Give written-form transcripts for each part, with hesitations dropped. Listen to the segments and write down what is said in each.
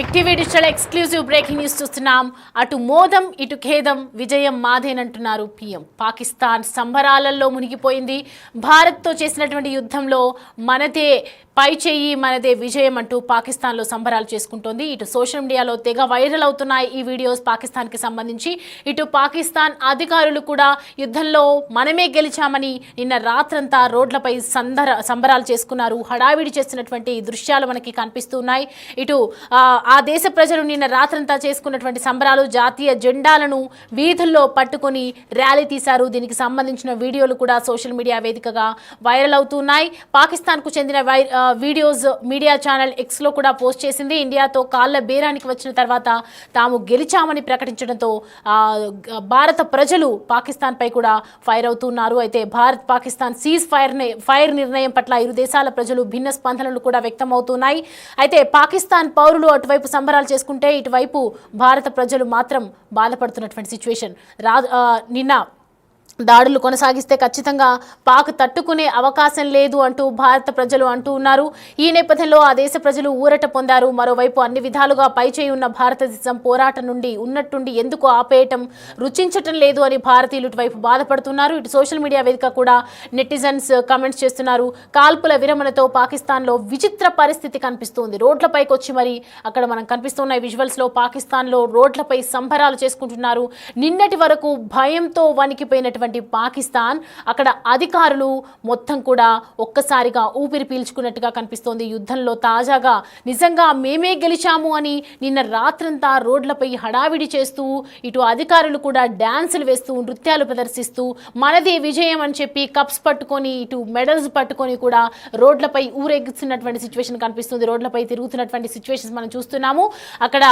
Big TV digital exclusive breaking news చూస్తున్నాం. అటు మోదం ఇటు ఖేదం, విజయం మాదేనంటున్నారు పీఎం. పాకిస్తాన్ సంబరాలలో మునిగిపోయింది. భారత్తో చేసినటువంటి యుద్ధంలో మనదే పై చెయ్యి, మనదే విజయం అంటూ పాకిస్తాన్లో సంబరాలు చేసుకుంటోంది. ఇటు సోషల్ మీడియాలో తెగ వైరల్ అవుతున్నాయి ఈ వీడియోస్ పాకిస్తాన్కి సంబంధించి. ఇటు పాకిస్తాన్ అధికారులు కూడా యుద్ధంలో మనమే గెలిచామని నిన్న రాత్రంతా రోడ్లపై సంబరాలు చేసుకున్నారు. హడావిడి చేస్తున్నటువంటి దృశ్యాలు మనకి కనిపిస్తున్నాయి. ఇటు ఆ దేశ ప్రజలు నిన్న రాత్రంతా చేసుకున్నటువంటి సంబరాలు, జాతీయ జెండాలను వీధుల్లో పట్టుకొని ర్యాలీ తీశారు. దీనికి సంబంధించిన వీడియోలు కూడా సోషల్ మీడియా వేదికగా వైరల్ అవుతున్నాయి. పాకిస్తాన్కు చెందిన వీడియోస్ మీడియా ఛానల్ ఎక్స్లో కూడా పోస్ట్ చేసింది. ఇండియాతో కాళ్ళ బేరానికి వచ్చిన తర్వాత తాము గెలిచామని ప్రకటించడంతో భారత ప్రజలు పాకిస్తాన్పై కూడా ఫైర్ అవుతున్నారు. అయితే భారత్ పాకిస్తాన్ సీజ్ ఫైర్ నిర్ణయం పట్ల ఇరు దేశాల ప్రజలు భిన్న స్పందనలు కూడా వ్యక్తమవుతున్నాయి. అయితే పాకిస్తాన్ పౌరులు అటువైపు సంబరాలు చేసుకుంటే ఇటువైపు భారత ప్రజలు మాత్రం బాధపడుతున్నటువంటి సిచ్యువేషన్. నిన్న దాడులు కొనసాగిస్తే ఖచ్చితంగా పాక్ తట్టుకునే అవకాశం లేదు అంటూ భారత ప్రజలు అంటూ ఉన్నారు. ఈ నేపథ్యంలో ఆ దేశ ప్రజలు ఊరట పొందారు. మరోవైపు అన్ని విధాలుగా పైచేయి ఉన్న భారతదేశం పోరాటం నుండి ఉన్నట్టుండి ఎందుకు ఆపేయటం రుచించటం లేదు అని భారతీయులు ఇటువైపు బాధపడుతున్నారు. ఇటు సోషల్ మీడియా వేదిక కూడా నెటిజన్స్ కామెంట్స్ చేస్తున్నారు. కాల్పుల విరమణతో పాకిస్తాన్లో విచిత్ర పరిస్థితి కనిపిస్తుంది. రోడ్లపైకి వచ్చి మరి అక్కడ మనం కనిపిస్తున్న విజువల్స్లో పాకిస్తాన్లో రోడ్లపై సంబరాలు చేసుకుంటున్నారు. నిన్నటి వరకు భయంతో వణికిపోయినటువంటి పాకిస్తాన్ అక్కడ అధికారులు మొత్తం కూడా ఒక్కసారిగా ఊపిరి పీల్చుకున్నట్టుగా కనిపిస్తోంది. యుద్ధంలో తాజాగా నిజంగా మేమే గెలిచాము అని నిన్న రాత్రంతా రోడ్లపై హడావిడి చేస్తూ ఇటు అధికారులు కూడా డ్యాన్సులు వేస్తూ నృత్యాలు ప్రదర్శిస్తూ మనదే విజయం అని చెప్పి కప్స్ పట్టుకొని ఇటు మెడల్స్ పట్టుకొని కూడా రోడ్లపై ఊరేగిస్తున్నటువంటి సిచ్యువేషన్ కనిపిస్తుంది. రోడ్లపై తిరుగుతున్నటువంటి సిచ్యువేషన్స్ మనం చూస్తున్నాము. అక్కడ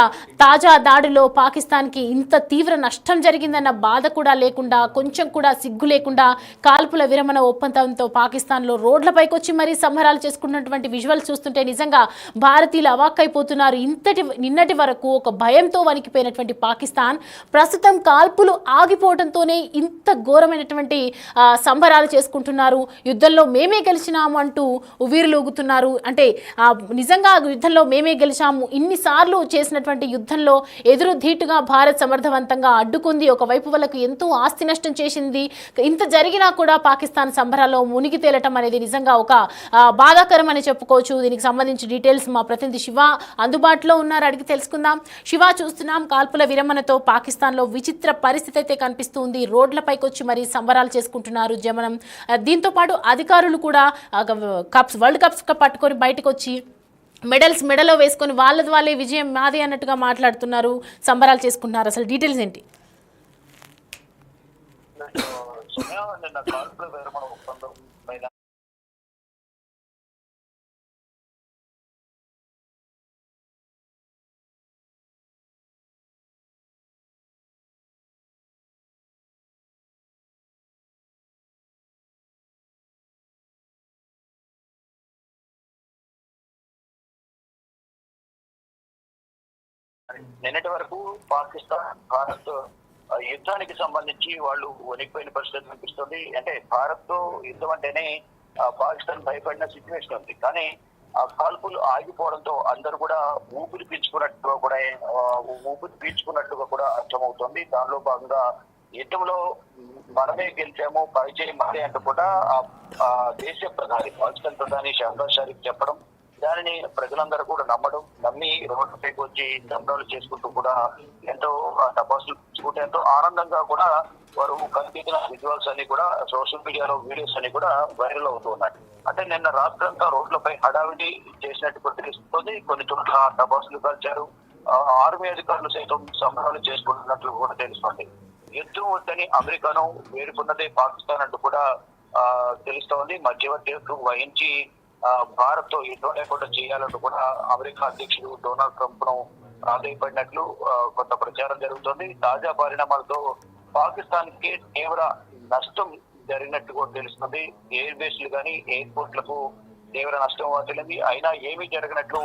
తాజా దాడిలో పాకిస్తాన్కి ఇంత తీవ్ర నష్టం జరిగిందన్న బాధ కూడా లేకుండా, కొంచెం కూడా సిగ్గు లేకుండా కాల్పుల విరమణ ఒప్పందంతో పాకిస్తాన్లో రోడ్లపైకి వచ్చి మరీ సంబరాలు చేసుకున్నటువంటి విజువల్స్ చూస్తుంటే నిజంగా భారతీయులు అవాక్కైపోతున్నారు. నిన్నటి వరకు ఒక భయంతో వణికిపోయినటువంటి పాకిస్తాన్ ప్రస్తుతం కాల్పులు ఆగిపోవడంతోనే ఇంత ఘోరమైనటువంటి సంబరాలు చేసుకుంటున్నారు. యుద్ధంలో మేమే గెలిచినాము అంటూ ఉవ్విరులూగుతున్నారు. అంటే నిజంగా యుద్ధంలో మేమే గెలిచాము, ఇన్నిసార్లు చేసినటువంటి యుద్ధంలో ఎదురు ధీటుగా భారత్ సమర్థవంతంగా అడ్డుకుంది. ఒకవైపు వాళ్ళకు ఎంతో ఆస్తి నష్టం చేసింది. ఇంత జరిగినా కూడా పాకిస్తాన్ సంబరాల్లో మునిగి తేలటం అనేది నిజంగా ఒక బాధాకరం అని చెప్పుకోవచ్చు. దీనికి సంబంధించి డీటెయిల్స్ మా ప్రతినిధి శివ అందుబాటులో ఉన్నారు, అడిగి తెలుసుకుందాం. శివ, చూస్తున్నాం కాల్పుల విరమణతో పాకిస్తాన్లో విచిత్ర పరిస్థితి అయితే కనిపిస్తుంది. రోడ్లపైకి వచ్చి మరి సంబరాలు చేసుకుంటున్నారు జనం. దీంతో పాటు అధికారులు కూడా వరల్డ్ కప్స్ పట్టుకొని బయటకు వచ్చి మెడల్స్ మెడలో వేసుకొని వాళ్ళే విజయం మాది అన్నట్టుగా మాట్లాడుతున్నారు, సంబరాలు చేసుకుంటున్నారు. అసలు డీటెయిల్స్ ఏంటి? నిన్న కాల్పుల విరమణ ఒప్పందం పైన నిన్నటి వరకు పాకిస్తాన్ భారత్ యుద్ధానికి సంబంధించి వాళ్ళు వణికిపోయిన పరిస్థితి కనిపిస్తుంది. అంటే భారత్ తో యుద్ధం అంటేనే పాకిస్తాన్ భయపడిన సిచ్యువేషన్ ఉంది. కానీ ఆ కాల్పులు ఆగిపోవడంతో అందరూ కూడా ఊపిరి పీల్చుకున్నట్టుగా కూడా అర్థమవుతుంది. దానిలో భాగంగా యుద్ధంలో మనమే గెలిచాము, పరిచయం మనమే అంటూ కూడా ఆ దేశ ప్రధాని పాకిస్తాన్ ప్రధాని షహబాజ్ షరీఫ్ చెప్పడం, దానిని ప్రజలందరూ కూడా నమ్మి రోడ్లపైకి వచ్చి సంబరాలు చేసుకుంటూ కూడా ఎంతో టపాసులు పిచ్చుకుంటూ ఎంతో ఆనందంగా కూడా వారు కనిపించిన విజువల్స్ అన్ని కూడా సోషల్ మీడియాలో వీడియోస్ అన్ని కూడా వైరల్ అవుతూ ఉన్నాయి. అంటే నిన్న రాత్రంతా రోడ్లపై హడావిడి చేసినట్టు కూడా తెలుస్తుంది. కొన్ని చోట్ల టపాసులు కాల్చారు. ఆర్మీ అధికారులు సైతం సంబరాలు చేసుకుంటున్నట్లు కూడా తెలుస్తుంది. యుద్ధం వద్దని అమెరికాను వేడుకున్నదే పాకిస్తాన్ అంటూ కూడా తెలుస్తోంది. మధ్యవర్తిత్వం వహించి భారత్ తో యుద్ధం లేకుండా చేయాలంటూ కూడా అమెరికా అధ్యక్షుడు డొనాల్డ్ ట్రంప్ ను ప్రాధాయపడినట్లు కొంత ప్రచారం జరుగుతుంది. తాజా పరిణామాలతో పాకిస్తాన్ కి తీవ్ర నష్టం జరిగినట్టు కూడా తెలుస్తుంది. ఎయిర్ బేస్లు కానీ ఎయిర్పోర్ట్లకు తీవ్ర నష్టం వాటిల్లింది. అయినా ఏమీ జరగనట్లు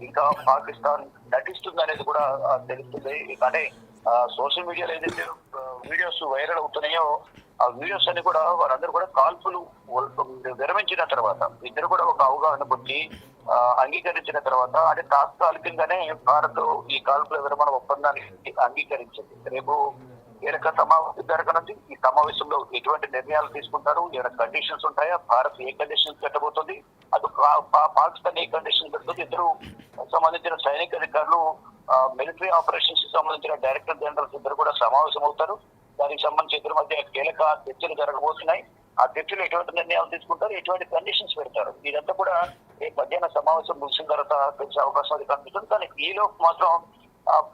ఇంకా పాకిస్తాన్ నటిస్తుంది అనేది కూడా తెలుస్తుంది. అంటే సోషల్ మీడియాలో ఏదైతే వీడియోస్ వైరల్ అవుతున్నాయో ఆ వీడియోస్ అన్ని కూడా వారందరూ కూడా కాల్పులు విరమించిన తర్వాత ఇద్దరు కూడా ఒక అవగాహన పొంది అంగీకరించిన తర్వాత అంటే తాత్కాలికంగానే భారత్ ఈ కాల్పుల విరమణ ఒప్పందానికి అంగీకరించింది. రేపు కీలక సమావేశం జరగనుంది. ఈ సమావేశంలో ఎటువంటి నిర్ణయాలు తీసుకుంటారు, ఏమైనా కండిషన్స్ ఉంటాయా, భారత్ ఏ కండిషన్స్ పెట్టబోతుంది, అటు పాకిస్తాన్ ఏ కండిషన్ పెడుతుంది, ఇద్దరు సంబంధించిన సైనిక అధికారులు మిలిటరీ ఆపరేషన్స్ కి సంబంధించిన డైరెక్టర్ జనరల్స్ ఇద్దరు కూడా సమావేశం అవుతారు. దానికి సంబంధించి ఇద్దరి మధ్య కీలక చర్చలు జరగబోతున్నాయి. ఆ చర్చలు ఎటువంటి నిర్ణయాలు తీసుకుంటారు, ఎటువంటి కండిషన్స్ పెడతారు, ఇదంతా కూడా రేపు మధ్యాహ్న సమావేశం ముగిసిన తర్వాత తెలిసే అవకాశం అది కనిపిస్తుంది. కానీ ఈలోపు మాత్రం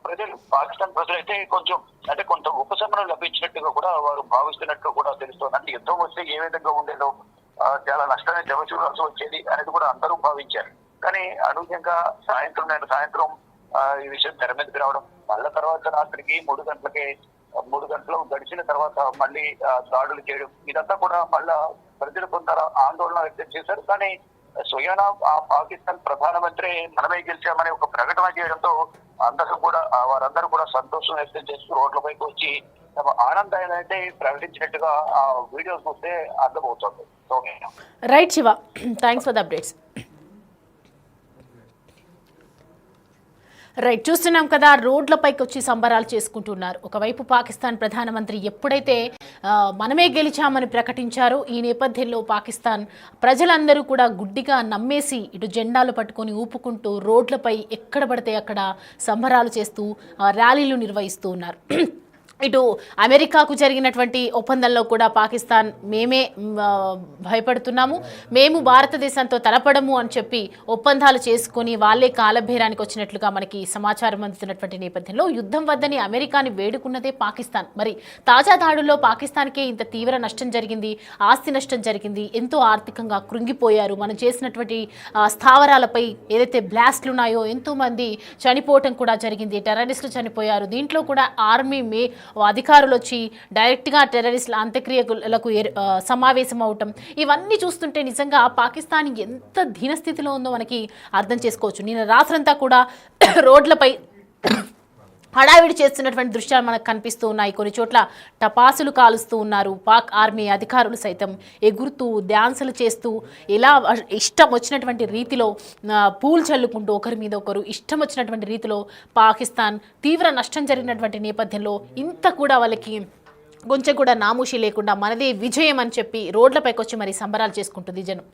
ప్రజలు పాకిస్తాన్ ప్రజలైతే కొంచెం అంటే కొంత ఉపశమనం లభించినట్టుగా కూడా వారు భావిస్తున్నట్టు కూడా తెలుస్తోంది. అంటే యుద్ధం వస్తే ఏ విధంగా ఉండేదో చాలా నష్టాన్ని జమచూడాల్సి వచ్చేది అనేది కూడా అందరూ భావించారు. కానీ అనూహ్యంగా సాయంత్రం ఈ విషయం తెర మీదకి రావడం, మళ్ళా తర్వాత రాత్రికి 3 గంటలు గడిచిన తర్వాత మళ్ళీ దాడులు చేయడం, ఇదంతా కూడా మళ్ళా ప్రజలు కొంత ఆందోళన వ్యక్తం చేశారు. కానీ స్వయాన ఆ పాకిస్తాన్ ప్రధానమంత్రి మనమే గెలిచామని ఒక ప్రకటన చేయడంతో వారందరూ కూడా సంతోషం వ్యక్తం చేస్తూ రోడ్లపైకి వచ్చి తమ ఆనందాన్ని అయితే ప్రకటించినట్టుగా ఆ వీడియోస్ చూస్తే అర్థమవుతుంది. Right Shiva, thanks for the updates. Right, చూస్తున్నాం కదా, రోడ్లపైకి వచ్చి సంబరాలు చేసుకుంటున్నారు. ఒకవైపు పాకిస్తాన్ ప్రధానమంత్రి ఎప్పుడైతే మనమే గెలిచామని ప్రకటించారో ఈ నేపథ్యంలో పాకిస్తాన్ ప్రజలందరూ కూడా గుడ్డిగా నమ్మేసి ఇటు జెండాలు పట్టుకొని ఊపుకుంటూ రోడ్లపై ఎక్కడ పడితే అక్కడ సంబరాలు చేస్తూ ర్యాలీలు నిర్వహిస్తూ ఉన్నారు. ఇటు అమెరికాకు జరిగినటువంటి ఒప్పందంలో కూడా పాకిస్తాన్ మేమే భయపడుతున్నాము, మేము భారతదేశంతో తలపడము అని చెప్పి ఒప్పందాలు చేసుకుని వాళ్ళే కాలభేరానికి వచ్చినట్లుగా మనకి సమాచారం అందుతున్నటువంటి నేపథ్యంలో యుద్ధం వద్దని అమెరికాని వేడుకున్నదే పాకిస్తాన్. మరి తాజా దాడుల్లో పాకిస్తాన్కే ఇంత తీవ్ర నష్టం జరిగింది, ఆస్తి నష్టం జరిగింది, ఎంతో ఆర్థికంగా కృంగిపోయారు. మనం చేసినటువంటి స్థావరాలపై ఏదైతే బ్లాస్ట్లు ఉన్నాయో ఎంతోమంది చనిపోవటం కూడా జరిగింది, టెర్రరిస్టులు చనిపోయారు. దీంట్లో కూడా ఆర్మీ అధికారులు వచ్చి డైరెక్ట్గా టెర్రరిస్టుల అంత్యక్రియలకు సమావేశం అవటం, ఇవన్నీ చూస్తుంటే నిజంగా పాకిస్తాన్ ఎంత దీనస్థితిలో ఉందో మనకి అర్థం చేసుకోవచ్చు. నిన్న రాత్రంతా కూడా రోడ్లపై హడావిడి చేస్తున్నటువంటి దృశ్యాలు మనకు కనిపిస్తూ ఉన్నాయి. కొన్ని చోట్ల టపాసులు కాలుస్తూ ఉన్నారు. పాక్ ఆర్మీ అధికారులు సైతం ఎగురుతూ డ్యాన్సులు చేస్తూ ఇలా ఇష్టం వచ్చినటువంటి రీతిలో పూలు చల్లుకుంటూ ఒకరి మీద ఒకరు ఇష్టం వచ్చినటువంటి రీతిలో పాకిస్తాన్ తీవ్ర నష్టం జరిగినటువంటి నేపథ్యంలో ఇంత కూడా వాళ్ళకి కొంచెం కూడా నామూషి లేకుండా మనదే విజయం అని చెప్పి రోడ్లపైకి వచ్చి మరి సంబరాలు చేసుకుంటుంది జనం.